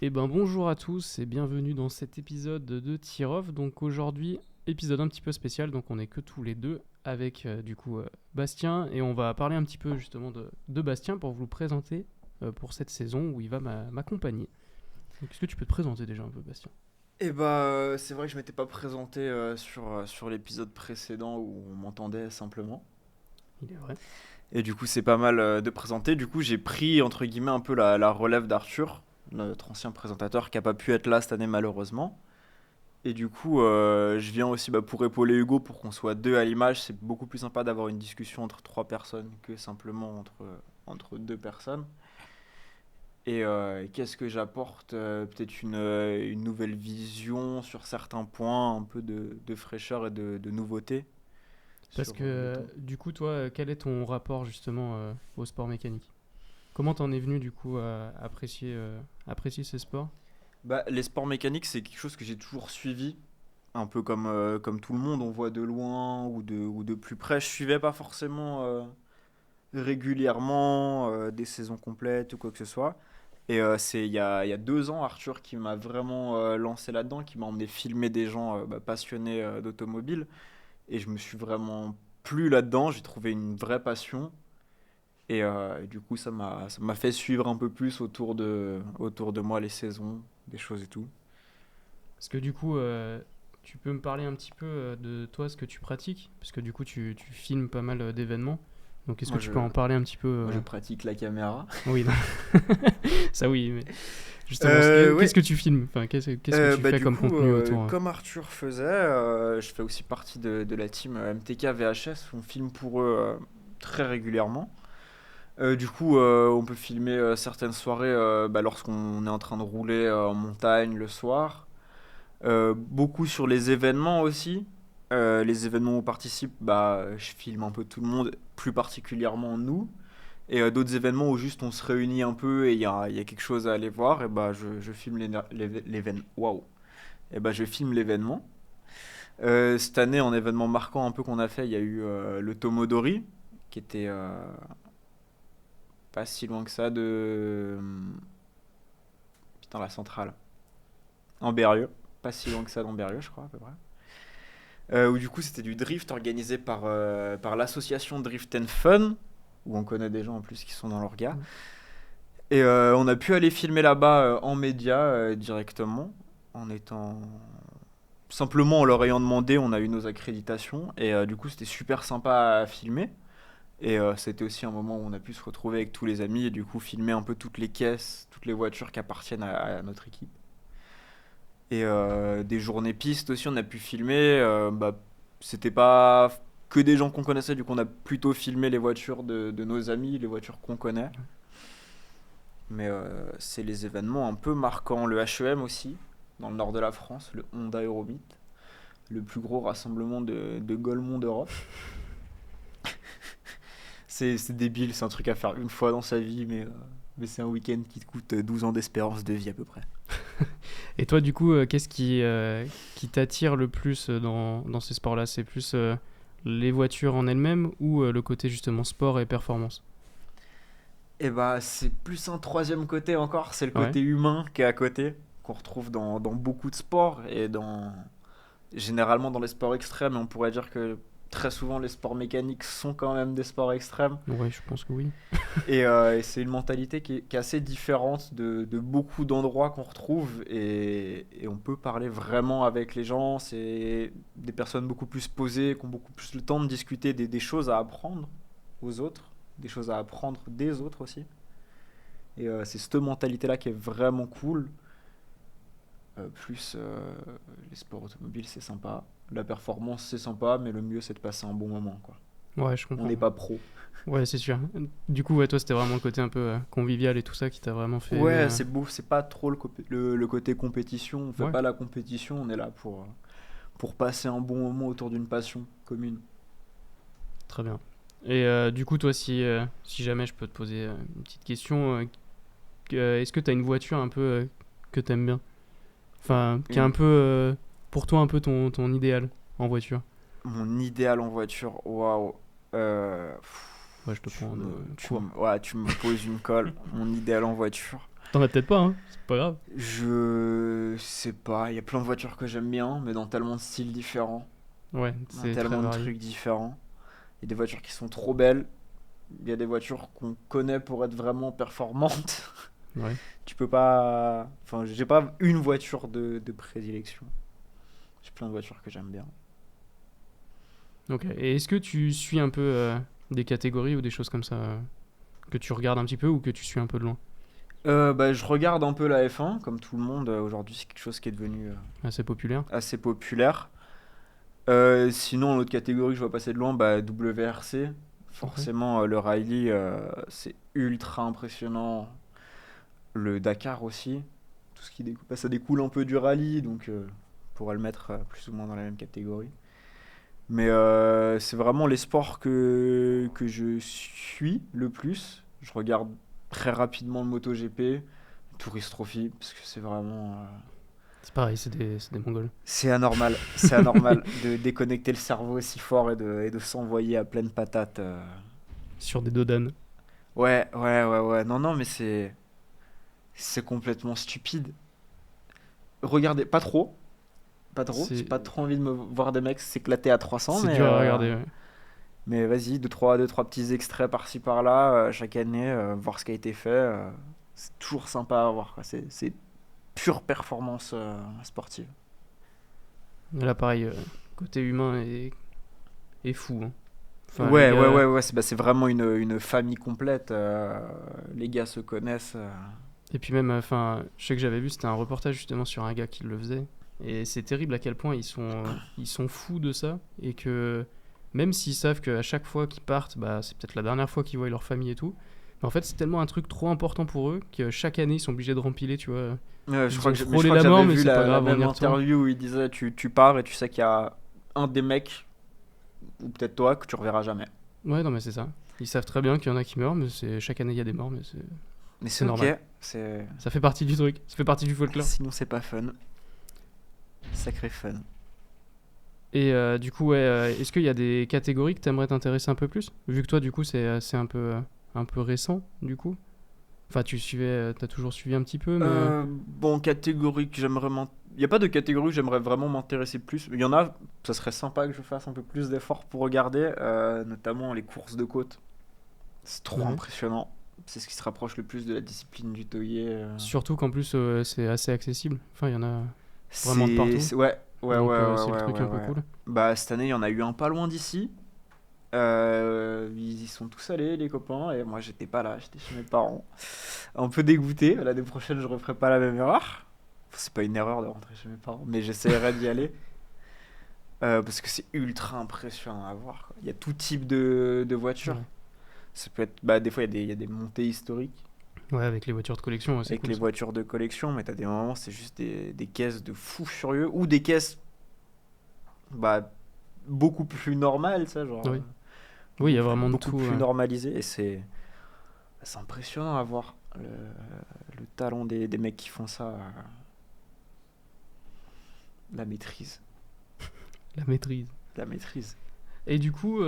Eh ben bonjour à tous et bienvenue dans cet épisode de Tirov. Donc aujourd'hui, épisode un petit peu spécial, donc on est que tous les deux avec Bastien et on va parler un petit peu justement de Bastien pour vous le présenter pour cette saison où il va m'accompagner. Donc est-ce que tu peux te présenter déjà un peu Bastien? C'est vrai que je m'étais pas présenté sur l'épisode précédent où on m'entendait simplement. Il est vrai. Et du coup, c'est pas mal de présenter. Du coup, j'ai pris entre guillemets un peu la relève d'Arthur, notre ancien présentateur qui a pas pu être là cette année malheureusement. Et du coup, je viens aussi pour épauler Hugo pour qu'on soit deux à l'image. C'est beaucoup plus sympa d'avoir une discussion entre trois personnes que simplement entre deux personnes. Et qu'est-ce que j'apporte? Peut-être une nouvelle vision sur certains points, un peu de fraîcheur et de nouveauté Parce sur que le tout. du coup toi, quel est ton rapport justement au sport mécanique? Comment t'en es venu du coup à apprécier ce sport? Les sports mécaniques, c'est quelque chose que j'ai toujours suivi, un peu comme tout le monde, on voit de loin ou de plus près. Je suivais pas forcément régulièrement des saisons complètes ou quoi que ce soit. C'est il y a 2 ans, Arthur qui m'a vraiment lancé là-dedans, qui m'a emmené filmer des gens passionnés d'automobile. Et je me suis vraiment plu là-dedans, j'ai trouvé une vraie passion. Et du coup, ça m'a fait suivre un peu plus autour de moi les saisons, des choses et tout. Parce que du coup, tu peux me parler un petit peu de toi, ce que tu pratiques? Parce que du coup, tu filmes pas mal d'événements. Donc, est-ce que Moi, tu je, peux en parler un petit peu moi, je pratique la caméra. Oui, non. Ça oui, mais justement, qu'est-ce Ouais. que tu filmes? Enfin, qu'est-ce que tu fais Du comme coup, contenu autour? comme Arthur faisait, je fais aussi partie de la team MTK VHS. On filme pour eux très régulièrement. Du coup, on peut filmer certaines soirées lorsqu'on est en train de rouler en montagne le soir. Beaucoup sur les événements aussi. Les événements où on participe, je filme un peu tout le monde, plus particulièrement nous. Et d'autres événements où juste on se réunit un peu et il y a quelque chose à aller voir, et je filme l'événement. Waouh! Et je filme l'événement. Cette année, en événement marquant un peu qu'on a fait, il y a eu le Tomodori, qui était pas si loin que ça de. Putain, la centrale. En Berrieux. Pas si loin que ça d'Amberieu, je crois, à peu près. Où du coup, c'était du drift organisé par l'association Drift and Fun, où on connaît des gens en plus qui sont dans l'orga. Et on a pu aller filmer là-bas en média directement, en étant. Simplement en leur ayant demandé, on a eu nos accréditations. Et du coup, c'était super sympa à filmer. Et c'était aussi un moment où on a pu se retrouver avec tous les amis et du coup filmer un peu toutes les caisses, toutes les voitures qui appartiennent à notre équipe. Et des journées pistes aussi, on a pu filmer. C'était pas que des gens qu'on connaissait, du coup on a plutôt filmé les voitures de nos amis, les voitures qu'on connaît. Mais c'est les événements un peu marquants. Le HEM aussi, dans le nord de la France, le Honda Eurobeat, le plus gros rassemblement de Golemont d'Europe. C'est débile, c'est un truc à faire une fois dans sa vie, mais c'est un week-end qui te coûte 12 ans d'espérance de vie à peu près. Et toi, du coup, qu'est-ce qui t'attire le plus dans ces sports-là? C'est plus les voitures en elles-mêmes ou le côté justement sport et performance? Et c'est plus un troisième côté encore, c'est le Ouais. côté humain qui est à côté, qu'on retrouve dans beaucoup de sports généralement dans les sports extrêmes, et on pourrait dire que très souvent les sports mécaniques sont quand même des sports extrêmes. Ouais, je pense que oui. Et c'est une mentalité qui est assez différente de beaucoup d'endroits qu'on retrouve, et on peut parler vraiment avec les gens. C'est des personnes beaucoup plus posées, qui ont beaucoup plus le temps de discuter des choses à apprendre aux autres, des choses à apprendre des autres aussi. Et c'est cette mentalité-là qui est vraiment cool. Plus les sports automobiles, c'est sympa. La performance, c'est sympa, mais le mieux, c'est de passer un bon moment, quoi. Ouais, je On comprends. n'est pas pro. Ouais, c'est sûr. Du coup, ouais, toi, c'était vraiment le côté un peu convivial et tout ça qui t'a vraiment fait aimer. Ouais, c'est beau, c'est pas trop le côté compétition. On fait Ouais, pas la compétition, on est là pour passer un bon moment autour d'une passion commune. très bien. Et du coup, toi, si jamais je peux te poser une petite question, est-ce que t'as une voiture un peu que t'aimes bien? Enfin, qui est un Une, peu, pour toi, un peu ton idéal en voiture. Mon idéal en voiture, waouh. Ouais, je te prends de court. Ouais, tu me poses une colle. Mon idéal en voiture. T'en as peut-être pas, hein. C'est pas grave. Je sais pas, il y a plein de voitures que j'aime bien, mais dans tellement de styles différents, Ouais, dans c'est très tellement de varié. trucs différents. Il y a des voitures qui sont trop belles, il y a des voitures qu'on connaît pour être vraiment performantes. Ouais. Tu peux pas. Enfin, j'ai pas une voiture de prédilection. J'ai plein de voitures que j'aime bien. Ok. Et est-ce que tu suis un peu des catégories ou des choses comme ça que tu regardes un petit peu ou que tu suis un peu de loin? Bah, je regarde un peu la F1, comme tout le monde. Aujourd'hui, c'est quelque chose qui est devenu Assez populaire. assez populaire. Sinon, l'autre catégorie que je vois passer de loin, bah, WRC. Ok. Forcément, le rallye, c'est ultra impressionnant. Le Dakar aussi. Tout ce qui découle, bah, ça découle un peu du rallye, donc on pourrait le mettre plus ou moins dans la même catégorie. Mais c'est vraiment les sports que je suis le plus. Je regarde très rapidement le MotoGP, Tourist Trophy, parce que c'est vraiment. C'est pareil, c'est des Mongols. C'est anormal. C'est anormal de déconnecter le cerveau aussi fort et de s'envoyer à pleine patate. Sur des dodanes. Ouais, ouais, ouais, ouais. Non, non, mais c'est complètement stupide. Regardez, pas trop. Pas trop. J'ai C'est pas trop envie de me voir des mecs s'éclater à 300, c'est mais. dur à regarder, ouais. Mais vas-y, deux, trois petits extraits par-ci par-là, chaque année, voir ce qui a été fait. C'est toujours sympa à voir, quoi. C'est pure performance sportive. Mais là, pareil, côté humain est fou, hein. Enfin, les Ouais, ouais, gars. ouais, ouais, c'est vraiment une famille complète. Les gars se connaissent. Et puis même, enfin, je sais que j'avais vu, c'était un reportage justement sur un gars qui le faisait. Et c'est terrible à quel point ils sont fous de ça. Et que même s'ils savent qu'à chaque fois qu'ils partent, bah, c'est peut-être la dernière fois qu'ils voient leur famille et tout. Mais en fait, c'est tellement un truc trop important pour eux que chaque année, ils sont obligés de rempiler, tu vois. Je Ils crois ont que, mais je frôlé crois que la mort, j'avais mais vu c'est pas la grave, on même y retourne. interview où il disait tu pars et tu sais qu'il y a un des mecs, ou peut-être toi, que tu reverras jamais. Ouais, non, mais c'est ça. Ils savent très bien qu'il y en a qui meurent, mais chaque année, il y a des morts, mais Mais c'est c'est normal. ok, c'est. Ça fait partie du truc, ça fait partie du folklore. Sinon, c'est pas fun. Sacré fun. Et du coup, ouais, est-ce qu'il y a des catégories que t'aimerais t'intéresser un peu plus? Vu que toi, du coup, c'est un peu récent, du coup. Enfin, t'as toujours suivi un petit peu, mais Bon, catégorie que j'aimerais Il n'y a pas de catégorie que j'aimerais vraiment m'intéresser plus. Il y en a, ça serait sympa que je fasse un peu plus d'efforts pour regarder, notamment les courses de côte. C'est trop ouais. impressionnant. C'est ce qui se rapproche le plus de la discipline du taulier. Surtout qu'en plus, c'est assez accessible. Enfin, il y en a vraiment de partout. Ouais, ouais, ouais, Donc, ouais, c'est le ouais, truc ouais, un peu ouais. cool. Bah, cette année, il y en a eu un pas loin d'ici. Ils y sont tous allés, les copains, et moi, j'étais pas là, j'étais chez mes parents. Un peu dégoûté. L'année prochaine, je referai pas la même erreur. Enfin, c'est pas une erreur de rentrer chez mes parents, mais j'essaierai d'y aller. Parce que c'est ultra impressionnant à voir, quoi. Il y a tout type de voitures. Ouais. Ça peut être, bah, des fois, il y a des montées historiques Ouais, avec les voitures de collection, ouais, c'est avec cool les ça. voitures de collection, mais t'as des moments, c'est juste des caisses de fous furieux ou des caisses bah, beaucoup plus normales, ça, genre Oui, oui, il y a vraiment de beaucoup tout. plus normalisées. Et c'est impressionnant à voir le talent des mecs qui font ça, la maîtrise. La maîtrise. La maîtrise. Et du coup,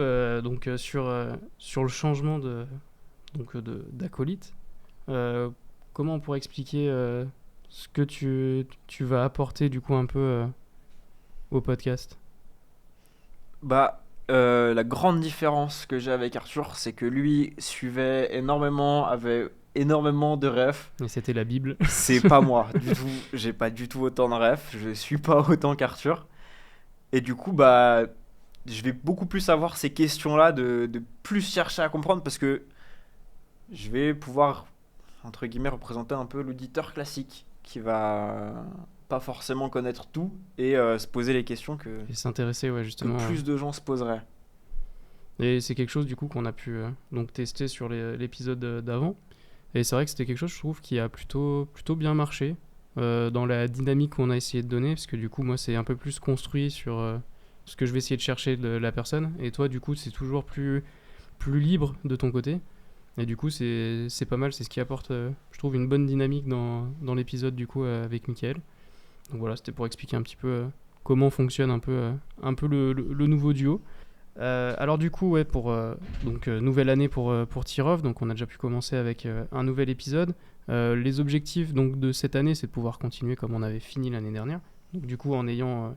donc sur le changement d'acolyte, comment on pourrait expliquer ce que tu vas apporter du coup un peu au podcast? Bah, la grande différence que j'ai avec Arthur, c'est que lui suivait énormément, avait énormément de refs. Et c'était la Bible. C'est pas moi du tout, j'ai pas du tout autant de refs, je suis pas autant qu'Arthur. Et du coup, bah, je vais beaucoup plus avoir ces questions-là, de plus chercher à comprendre parce que je vais pouvoir, entre guillemets, représenter un peu l'auditeur classique qui va pas forcément connaître tout et se poser les questions Et s'intéresser, ouais, que justement. plus de gens se poseraient. Et c'est quelque chose du coup qu'on a pu donc tester sur l'épisode d'avant. Et c'est vrai que c'était quelque chose, je trouve, qui a plutôt bien marché dans la dynamique qu'on a essayé de donner, parce que du coup, moi, c'est un peu plus construit sur ce que je vais essayer de chercher de la personne. Et toi, du coup, c'est toujours plus libre de ton côté. Et du coup, c'est pas mal, c'est ce qui apporte, je trouve, une bonne dynamique dans l'épisode du coup avec Mickaël. Donc voilà, c'était pour expliquer un petit peu comment fonctionne un peu le nouveau duo. Alors du coup, ouais, nouvelle année pour Tirov, donc on a déjà pu commencer avec un nouvel épisode. Les objectifs donc, de cette année, c'est de pouvoir continuer comme on avait fini l'année dernière. Donc, du coup, en ayant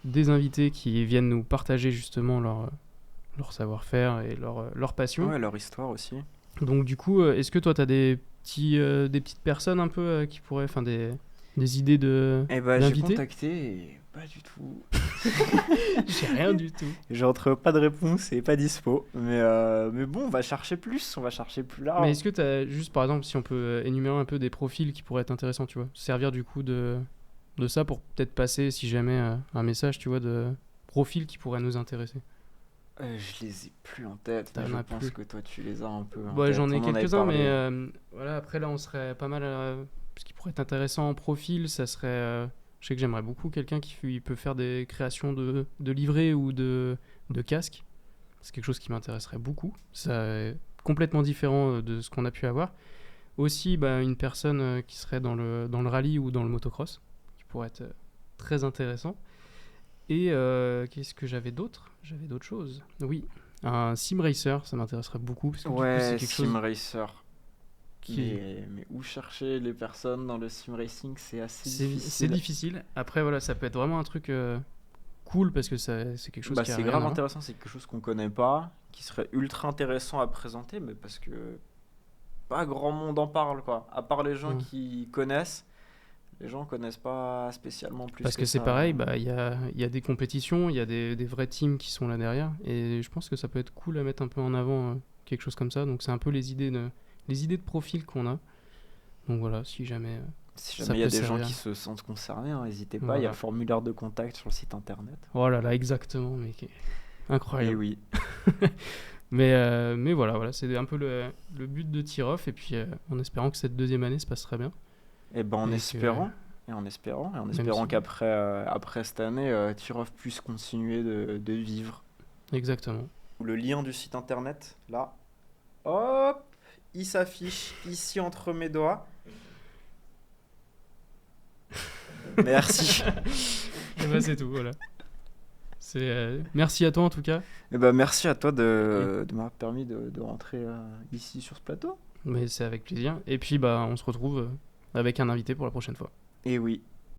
des invités qui viennent nous partager justement leur savoir-faire et leur passion. Ouais, leur histoire aussi. Donc, du coup, est-ce que toi, tu as des petites personnes un peu qui pourraient, enfin des idées Eh ben, j'ai d'invités? contacté et pas du tout. J'ai rien du tout. J'entre pas de réponse et pas dispo. Mais bon, on va chercher plus, on va chercher plus Mais large. est-ce que tu as juste, par exemple, si on peut énumérer un peu des profils qui pourraient être intéressants, tu vois, servir du coup de ça pour peut-être passer, si jamais, un message, tu vois, de profils qui pourraient nous intéresser. Je les ai plus en tête, mais T'en je as pense plus. que toi tu les as un peu en Ouais, tête. j'en ai On en avait quelques-uns, mais parlé. voilà, après là, on serait pas mal. Ce qui pourrait être intéressant en profil, ça serait. Je sais que j'aimerais beaucoup quelqu'un qui peut faire des créations de livrets ou de casques. C'est quelque chose qui m'intéresserait beaucoup. Ça est complètement différent de ce qu'on a pu avoir. Aussi, bah, une personne qui serait dans le rallye ou dans le motocross, qui pourrait être très intéressant. Et qu'est-ce que j'avais d'autre? J'avais d'autres choses. Oui, un sim racer, ça m'intéresserait beaucoup parce que du coup, c'est Ouais, quelque Sim chose Racer. qui Mais où chercher les personnes dans le sim racing, c'est assez c'est difficile. difficile. Après, voilà, ça peut être vraiment un truc cool parce que c'est quelque chose Bah, qui a c'est rien grave à voir. intéressant, c'est quelque chose qu'on connaît pas, qui serait ultra intéressant à présenter, mais parce que pas grand monde en parle, quoi. À part les gens Ouais. qui connaissent, les gens connaissent pas spécialement plus Parce que que c'est ça. pareil, bah, il y a des compétitions, il y a des vrais teams qui sont là derrière. Et je pense que ça peut être cool à mettre un peu en avant quelque chose comme ça. Donc, c'est un peu les idées de profil qu'on a. Donc, voilà, si jamais Si ça jamais il y a peut des gens servir. qui se sentent concernés, hein, n'hésitez pas, il y a le Voilà. formulaire de contact sur le site internet. Oh là là, exactement, mais Et incroyable. oui. Mais voilà, c'est un peu le but de Tiroff. Et puis, en espérant que cette deuxième année se passe très bien. Et ben en Et que, espérant, et en même espérant si. qu'après après cette année, Tirov puisse continuer de vivre. Exactement. Le lien du site internet, là, hop, il s'affiche ici entre mes doigts. Merci. Et bah, c'est tout, voilà. Merci à toi en tout cas. Et ben merci à toi Et- de m'avoir permis de rentrer ici sur ce plateau. Mais c'est avec plaisir. Et puis, bah, on se retrouve avec un invité pour la prochaine fois. Et oui.